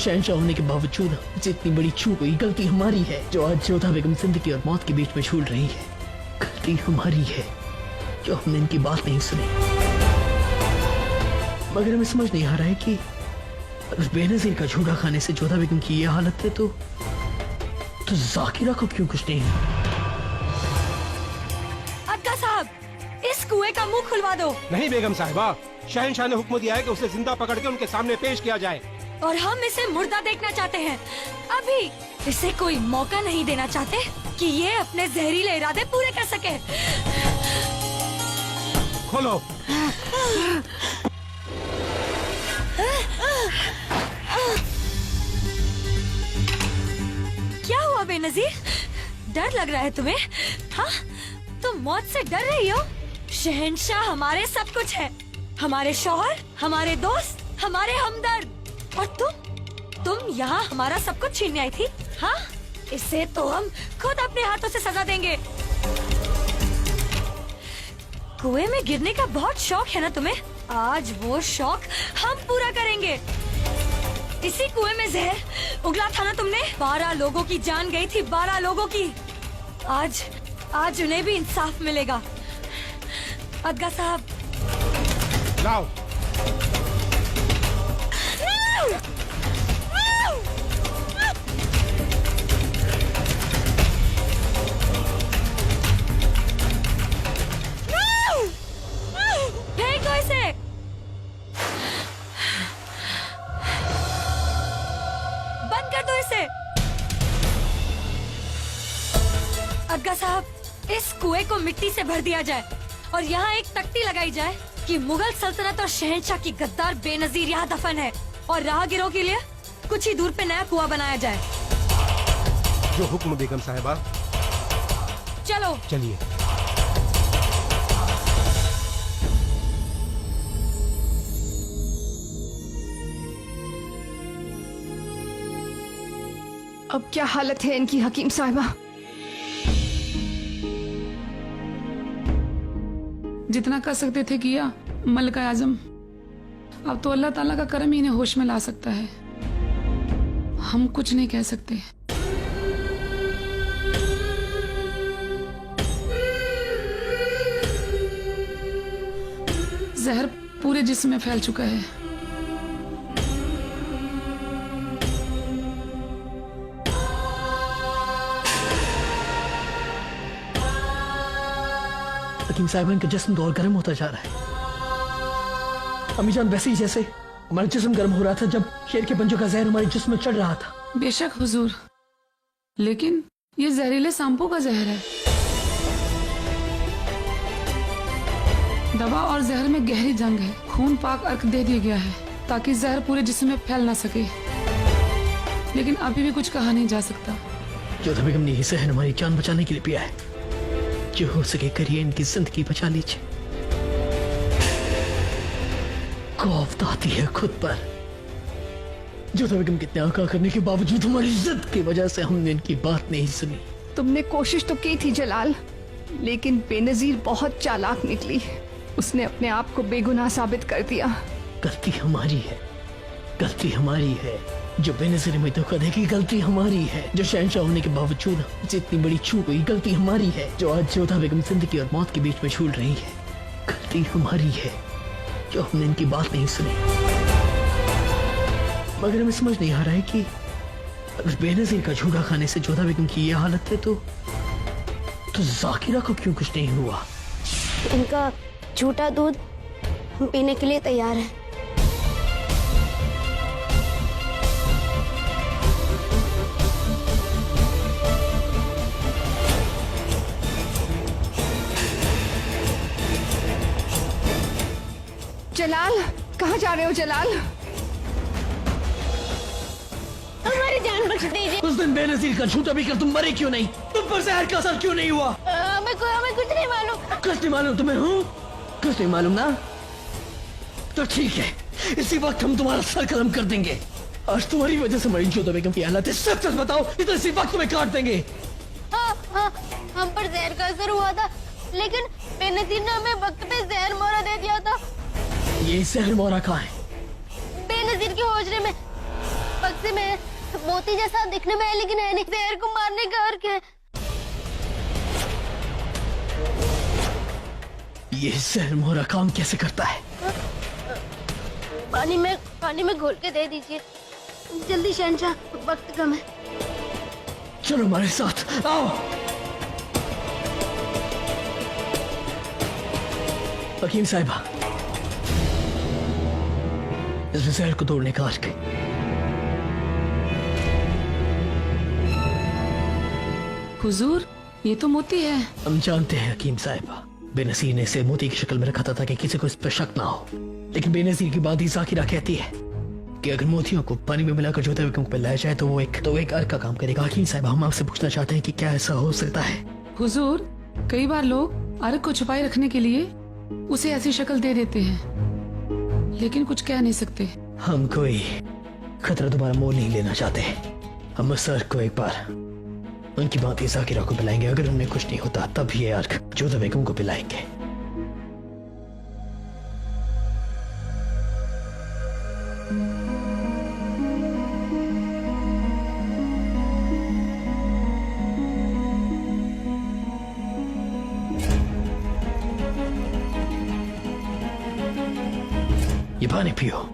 शहंशाह होने के बावजूद जितनी बड़ी चूक हुई, गलती हमारी है। जो आज जोधा बेगम जिंदगी और मौत के बीच में झूल रही है, गलती हमारी है जो हमने इनकी बात नहीं सुनी। मगर हमें समझ नहीं आ रहा है कि अगर बेनजीर का झूठा खाने से जोधा बेगम की यह हालत है तो जाकिरा को क्यों कुछ नहीं? अक्का साहब, इस कुएं का मुंह खुलवा दो। नहीं बेगम साहिबा, शहंशाह ने हुक्म दिया है कि उसे जिंदा पकड़ के उनके सामने पेश किया जाए। और हम इसे मुर्दा देखना चाहते हैं। अभी इसे कोई मौका नहीं देना चाहते कि ये अपने जहरीले इरादे पूरे कर सके। खोलो। क्या हुआ बेनजीर? डर लग रहा है तुम्हें? हाँ, तुम मौत से डर रही हो? शहंशाह हमारे सब कुछ है, हमारे शौहर, हमारे दोस्त, हमारे हमदर्द। और तुम यहाँ हमारा सब कुछ छीनने आई थी। हाँ, इसे तो हम खुद अपने हाथों से सजा देंगे। कुएं में गिरने का बहुत शौक है ना तुम्हें? आज वो शौक हम पूरा करेंगे। इसी कुएं में जहर उगला था ना तुमने? 12 लोगों की जान गई थी, 12 लोगों की। आज उन्हें भी इंसाफ मिलेगा। अदगा साहब, लाओ। फेंको इसे। बंद कर दो इसे। अदगा साहब, इस कुएं को मिट्टी से भर दिया जाए और यहाँ एक तख्ती लगाई जाए कि मुगल सल्तनत और शहंशाह की गद्दार बेनजीर यहाँ दफन है, और राहगीरों के लिए कुछ ही दूर पे नया कुआं बनाया जाए। जो हुक्म बेगम साहिबा। चलो चलिए। अब क्या हालत है इनकी हकीम साहिबा? जितना कर सकते थे किया मलिक आजम। अब तो अल्लाह ताला का करम ही इन्हें होश में ला सकता है। हम कुछ नहीं कह सकते। जहर पूरे जिस्म में फैल चुका है। हकीम साहिबा, इनका जिस्म तो और गर्म होता जा रहा है। अमीजान, वैसे ही जैसे हमारा जिस्म गर्म हो रहा था जब शेर के पंजों का जहर हमारे जिस्म में चढ़ रहा था। बेशक हुजूर, लेकिन ये जहरीले सांपों का जहर है। दवा और जहर में गहरी जंग है। खून पाक अर्क दे दिया गया है ताकि जहर पूरे जिस्म में फैल ना सके, लेकिन अभी भी कुछ कहा नहीं जा सकता। जोधा बेगम ने ये जहर हमारी जान बचाने के लिए पिया है। जो हो सके करिए, इनकी जिंदगी बचा लीजिए। खौफ आती है खुद पर। जोधा बेगम के त्याग करने के बावजूद हमारी जिद की वजह से हमने इनकी बात नहीं सुनी। तुमने कोशिश तो की थी जलाल, लेकिन बेनजीर बहुत चालाक निकली। उसने अपने आप को बेगुनाह साबित कर दिया। गलती हमारी है, गलती हमारी है। जो बेनजीर में धोखा देगी, गलती हमारी है। जो शहंशाह होने के बावजूद जितनी बड़ी चूक हुई, गलती हमारी है। जो आज जोधा बेगम जिंदगी और मौत के बीच में झूल रही है, गलती हमारी है जो हमने इनकी बात नहीं सुनी। मगर हमें समझ नहीं आ रहा है कि अगर बेनजीर का झूठा खाने से जोधा बेगम की यह हालत है तो जाकिरा को क्यों कुछ नहीं हुआ? इनका झूठा दूध हम पीने के लिए तैयार हैं। जलाल, कहाँ जा रहे हो जलाल? हमारी जान बख्श दीजिए। उस दिन बेनजीर का झूठा भी कर तुम मरे क्यों नहीं? तुम पर जहर का असर क्यों नहीं हुआ? हमें कुछ नहीं मालूम। कुछ नहीं मालूम तुम्हें? हूँ कुछ नहीं मालूम ना? तो ठीक है, इसी वक्त हम तुम्हारा सर कलम कर देंगे। आज तुम्हारी वजह से हमारी जोधा बेगम की हालत है। सच सच बताओ, तो इसी वक्त तुम्हें काट देंगे। हाँ, हम पर जहर का असर हुआ था, लेकिन बेनजीर ने हमें वक्त पे जहर मोहरा दे दिया था। ये जहर मोहरा कहाँ है? बेनजीर के होजरे में। बक्से में है। मोती जैसा दिखने में है लेकिन है नहीं। जहर को मारने का अर्थ है। ये जहर मोहरा काम कैसे करता है? पानी में घोल के दे दीजिए जल्दी शहंशाह, वक्त कम है। चलो हमारे साथ आओ। हकीम साहिबा, इस जहर को तोड़ने का अर्थ हुजूर, ये तो मोती है। हम जानते हैं हकीम साहिबा, बेनजीर ने इसे मोती की शक्ल में रखा था ताकि किसी को इस पर शक ना हो। लेकिन बेनजीर की बात ही जाकिरा कहती है कि अगर मोतियों को पानी में मिलाकर जोधा बेगम पे लाया जाए तो वो एक अर्क का काम करेगा। हकीम साहिबा, हम आपसे पूछना चाहते हैं कि क्या ऐसा हो सकता है? हुजूर, कई बार लोग अर्क को छुपाए रखने के लिए उसे ऐसी शक्ल दे देते हैं, लेकिन कुछ कह नहीं सकते। हम कोई खतरा दोबारा मोल नहीं लेना चाहते। हम उस अर्क को एक बार उनकी बात ही जाकिरा को पिलाएंगे। अगर उन्हें कुछ नहीं होता तब ये अर्क जोधा बेगम को पिलाएंगे। ये पानी पियो।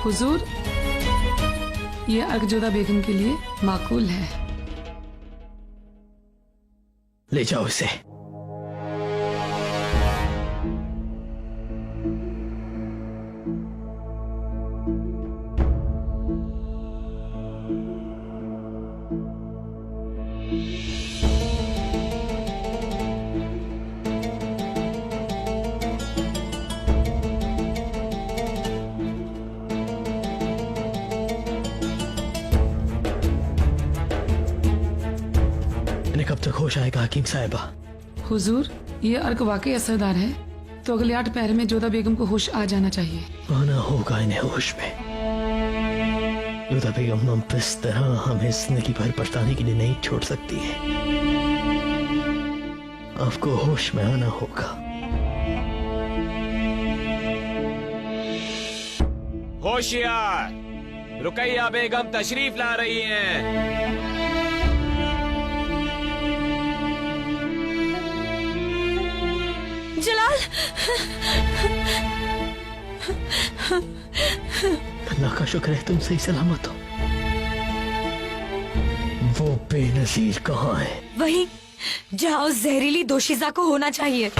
हुजूर, ये अर्क जोधा बेगम के लिए माकूल है। ले जाओ इसे। कब तक होश आएगा हकीम साहिबा? हुजूर, ये अर्क वाकई असरदार है, तो अगले 8 पहर में जोधा बेगम को होश आ जाना चाहिए। आना होगा इन्हें होश में। जोधा बेगम हम इस तरह हमें जिंदगी भर पछताने के लिए नहीं छोड़ सकती है। आपको होश में आना होगा। होशियार, रुकैया बेगम तशरीफ ला रही हैं। जलाल, अल्लाह का शुक्र है तुम सही सलामत हो। वो बेनजीर कहाँ है? वही जहाँ उस जहरीली दोशीजा को होना चाहिए।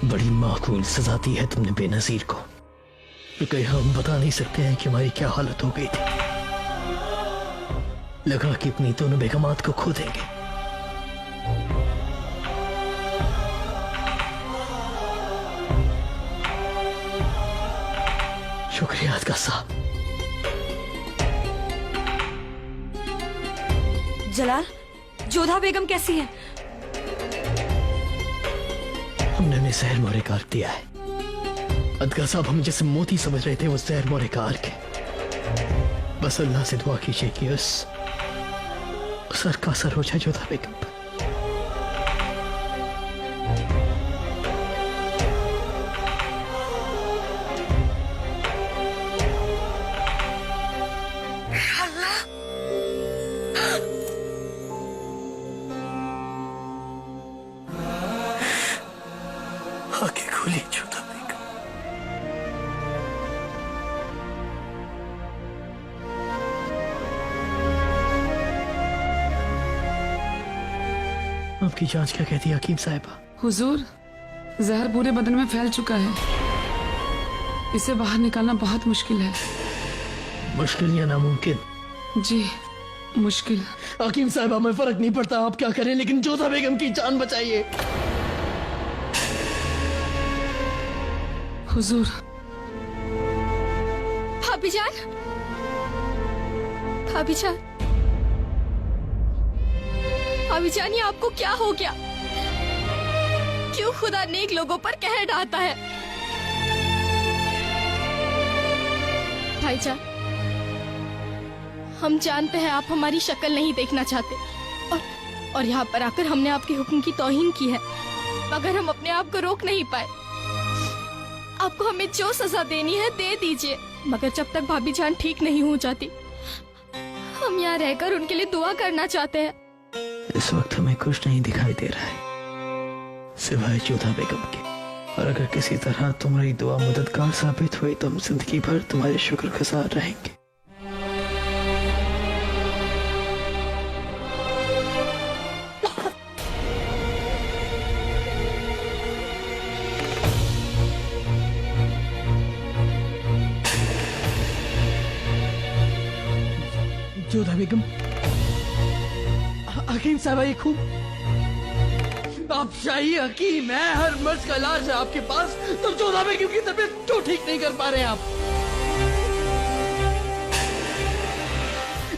बड़ी माकूल सजा दी है तुमने बेनजीर को, क्योंकि हम बता नहीं सकते हैं कि हमारी क्या हालत हो गई थी। लगा कि अपनी दोनों बेगमात को खो देंगे। शुक्रिया अदका साहब। जलाल, जोधा बेगम कैसी है? हमने उन्हें जहर मोहरे का अर्क दिया है। अदका साहब, हम जैसे मोती समझ रहे थे वो जहर मोहरे का अर्क है। बस अल्लाह से दुआ कीजिए कि उस अर्क का असर हो जाए जोधा बेगम पर। आगे खोलिए जोधा बेगम। आपकी जांच क्या कहती है हकीम साहिबा? हुजूर, जहर पूरे बदन में फैल चुका है। इसे बाहर निकालना बहुत मुश्किल है। मुश्किल या नामुमकिन? जी मुश्किल। हकीम साहब हमें फर्क नहीं पड़ता आप क्या करें, लेकिन जोधा बेगम की जान बचाइए। हुजूर। भाभी जान, भाभी जान, भाभी जान, ये आपको क्या हो गया? क्यों खुदा नेक लोगों पर कहर ढाता है? भाईजान, हम जानते हैं आप हमारी शक्ल नहीं देखना चाहते और यहाँ पर आकर हमने आपके हुक्म की तौहीन की है, मगर हम अपने आप को रोक नहीं पाए। आपको हमें जो सजा देनी है दे दीजिए, मगर जब तक भाभी जान ठीक नहीं हो जाती हम यहाँ रहकर उनके लिए दुआ करना चाहते हैं। इस वक्त हमें कुछ नहीं दिखाई दे रहा है सिवाय जोधा बेगम के, और अगर किसी तरह तुम्हारी दुआ मददगार साबित हुई तो हम जिंदगी भर तुम्हारे शुक्रगुजार रहेंगे। जोधा बेगम, हकीम साहब ये खूब, आप शाही हकीम है, हर मर्ज का इलाज है आपके पास, तो जोधा बेगम की तबीयत क्यों ठीक नहीं कर पा रहे हैं आप?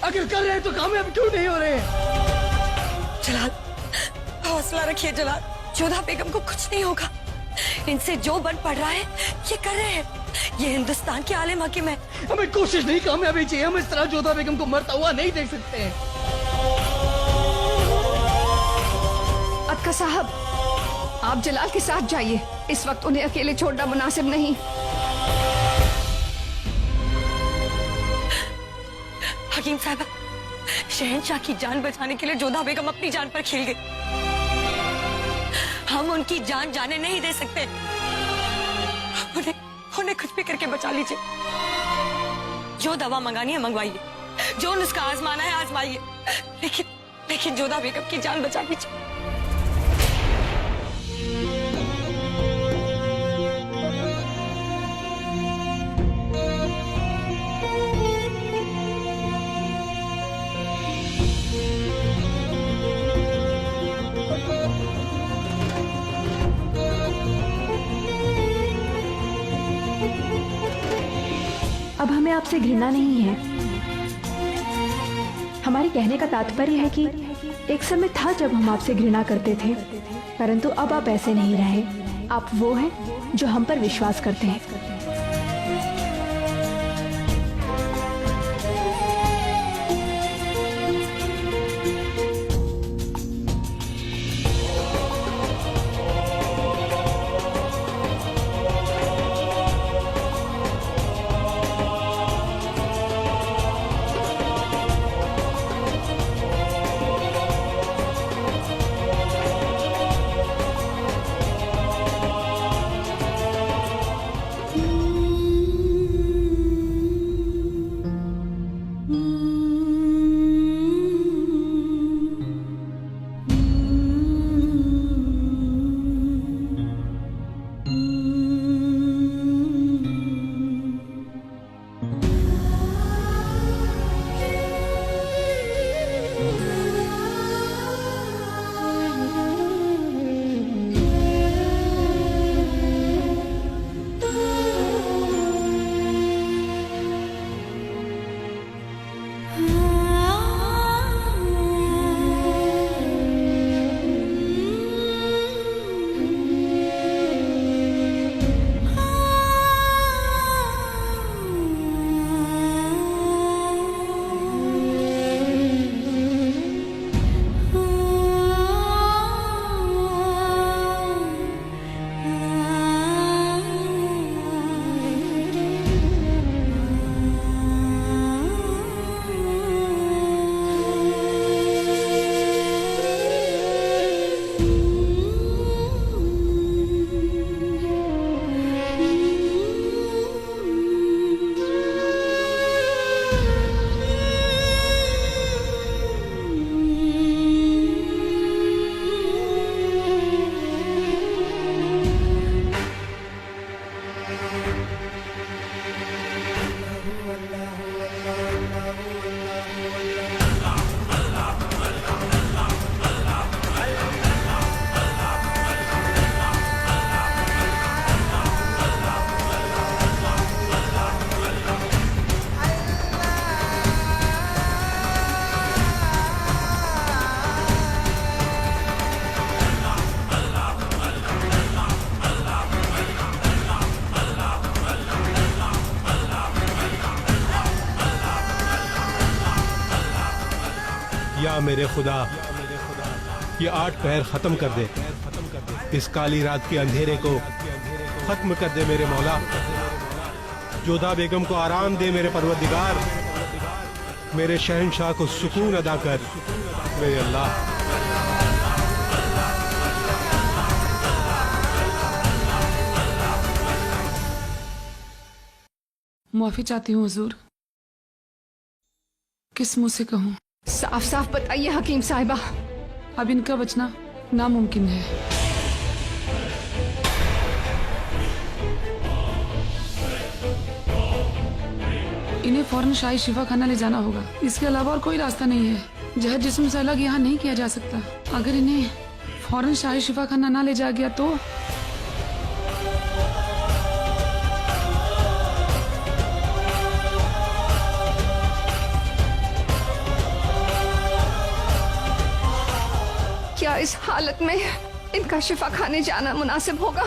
अगर कर रहे हैं तो कामयाब क्यों नहीं हो रहे हैं? जलाल, हौसला रखिए जलाल, जोधा बेगम को कुछ नहीं होगा। इनसे जो बन पड़ रहा है ये कर रहे हैं। ये हिंदुस्तान के आलिम हकीम है। हमें कोशिश नहीं, कामयाबी चाहिए। हम इस तरह जोधा बेगम को मरता हुआ नहीं देख सकते हैं। अतका साहब, आप जलाल के साथ जाइए, इस वक्त उन्हें अकेले छोड़ना मुनासिब नहीं। हकीम साहब, शहंशाह की जान बचाने के लिए जोधा बेगम अपनी जान पर खेल गई। हम उनकी जान जाने नहीं दे सकते। उन्हें कुछ भी करके बचा लीजिए। जो दवा मंगानी है मंगवाइए, जो नुस्खा आजमाना है आजमाइए, लेकिन जोधा बेगम की जान बचा लीजिए। अब हमें आपसे घृणा नहीं है। हमारे कहने का तात्पर्य है कि एक समय था जब हम आपसे घृणा करते थे, परंतु अब आप ऐसे नहीं रहे। आप वो हैं जो हम पर विश्वास करते हैं। या मेरे खुदा, ये 8 पहर खत्म कर दे, इस काली रात के अंधेरे को खत्म कर दे मेरे मौला। जोधा बेगम को आराम दे मेरे परवरदिगार, मेरे शहंशाह को सुकून अदा कर मेरे अल्लाह। माफी चाहती हूँ हुजूर। किस मुंह से कहूँ? साफ साफ बताइए हकीम साहिबा। अब इनका बचना नामुमकिन है। इन्हें फौरन शाही शिफा खाना ले जाना होगा, इसके अलावा और कोई रास्ता नहीं है। जहर जिस्म से अलग यहाँ नहीं किया जा सकता। अगर इन्हें फौरन शाही शिफा खाना ना ले जा गया तो क्या इस हालत में इनका शिफा खाने जाना मुनासिब होगा?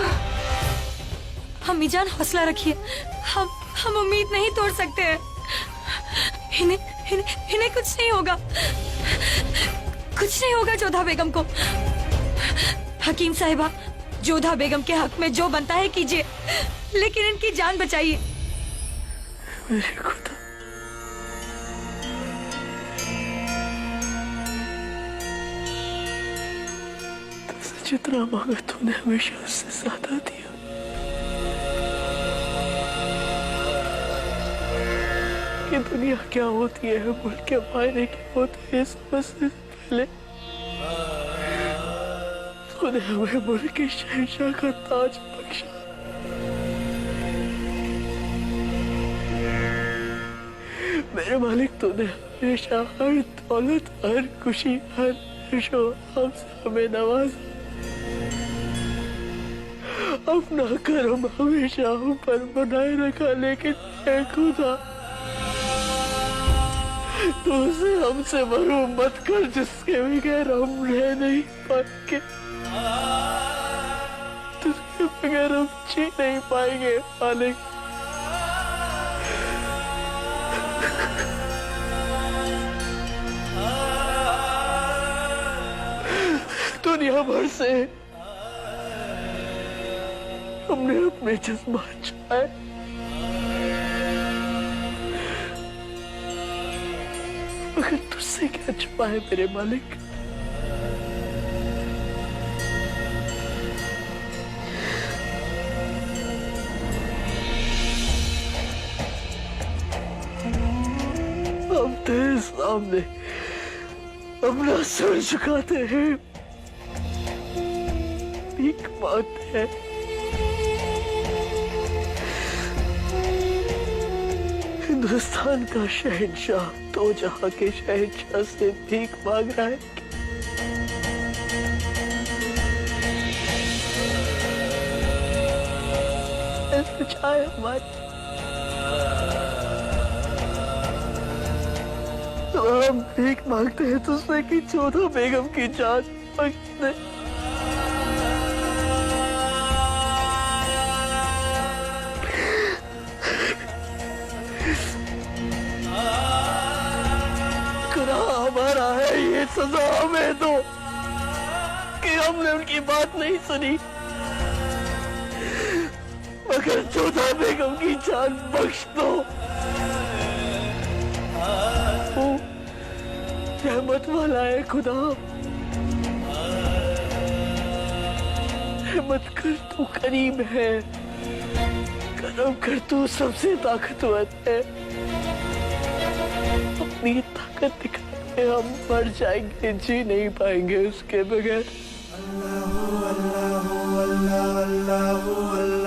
अम्मी जान हौसला रखिए, हम उम्मीद नहीं तोड़ सकते हैं। इन्हें कुछ नहीं होगा, कुछ नहीं होगा जोधा बेगम को। हकीम साहिबा, जोधा बेगम के हक में जो बनता है कीजिए, लेकिन इनकी जान बचाइए। मेरे खुदा, तुझसे जितना मांगा तूने हमेशा उससे ज्यादा दिया। कि दुनिया क्या होती है, मुल्क के मायने क्या होते हैं, समझने से पहले तूने हमें मुल्क के शहंशाह का ताज बख्शा। मेरे मालिक, तूने हमेशा हर दौलत, हर खुशी, हर खुशो हमसे हमें नवाजा। अपना करम हमेशा हम पर बनाए रखा, लेकिन ऐ खुदा, तू उसे हमसे महरूम मत कर जिसके बगैर हम रह नहीं पाएंगे, तुझके बगैर हम जी नहीं पाएंगे मालिक। दुनिया भर से हमने अपने जज्बात छुपाए, मगर तुझसे क्या छुपाए मेरे मालिक। हम तेरे सामने अपना सर झुकाते हैं, भीख मांगते हैं। हिंदुस्तान का शहंशाह दो जहां के शहंशाह से भीख मांग रहा है। चाहे हमारी, तो हम भीख मांगते हैं तुझसे कि जोधा बेगम की जान बख्श दे। हमारा है, ये सजा हमें दो कि हमने उनकी बात नहीं सुनी, मगर जोधा बेगम की जान बख्श दो। वो रहमत वाला है खुदा, रहमत कर, तू करीम है, करम कर, तू सबसे ताकतवर है। अपनी ताकत दिखा, हम मर जाएंगे, जी नहीं पाएंगे उसके बगैर। अल्लाह अल्लाह अल्लाह अल्लाह अल्लाह।